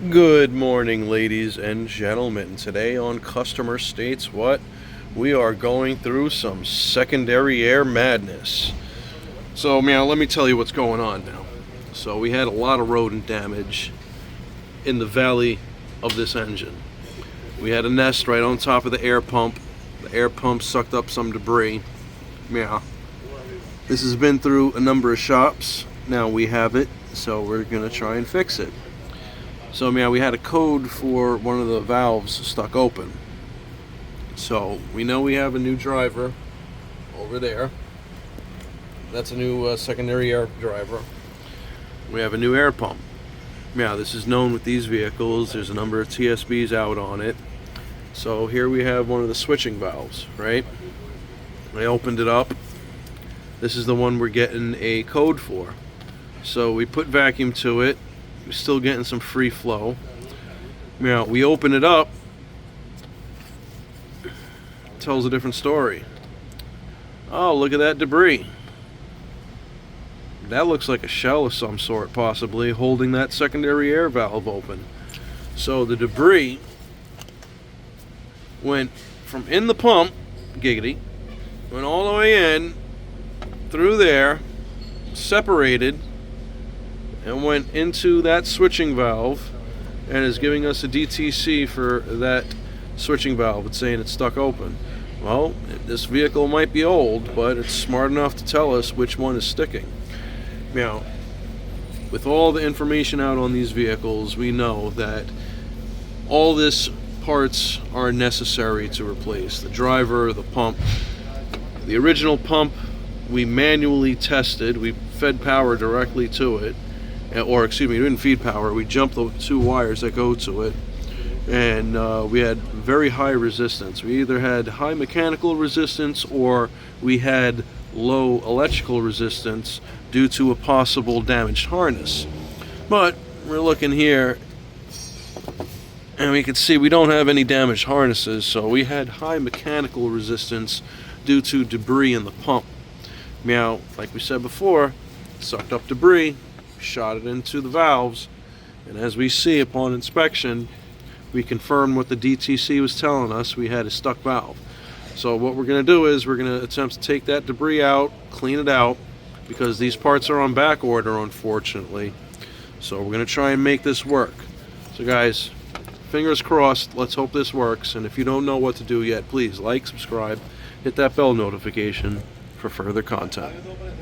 Good morning, ladies and gentlemen. Today on Customer States What? We are going through some secondary air madness. So, let me tell you what's going on now. So, we had a lot of rodent damage in the valley of this engine. We had a nest right on top of the air pump. The air pump sucked up some debris. This has been through a number of shops. Now we have it, so we're going to try and fix it. So, we had a code for one of the valves stuck open. So, we know we have a new driver over there. That's a new secondary air driver. We have a new air pump. This is known with these vehicles. There's a number of TSBs out on it. So, here we have one of the switching valves, right? I opened it up. This is the one we're getting a code for. So, we put vacuum to it. We're still getting some free flow. We open it up. It tells a different story. Oh, look at that debris. That looks like a shell of some sort, possibly, holding that secondary air valve open. So the debris went from in the pump, giggity, went all the way in, through there, separated, and went into that switching valve and is giving us a DTC for that switching valve. It's saying it's stuck open. Well, this vehicle might be old, but it's smart enough to tell us which one is sticking. With all the information out on these vehicles, we know that all this parts are necessary to replace. The driver, the pump. The original pump we manually tested. We fed power directly to it. We didn't feed power. We jumped the two wires that go to it, and we had very high resistance. We either had high mechanical resistance or we had low electrical resistance due to a possible damaged harness. But we're looking here, and we can see we don't have any damaged harnesses, so we had high mechanical resistance due to debris in the pump. Like we said before, sucked up debris, shot it into the valves, and as we see upon inspection, we confirmed what the DTC was telling us. We had a stuck valve. So what we're going to do is we're going to attempt to take that debris out, clean it out, because these parts are on back order, unfortunately. So we're going to try and make this work. So guys, fingers crossed, let's hope this works. And if you don't know what to do yet, please like, subscribe, hit that bell notification for further content.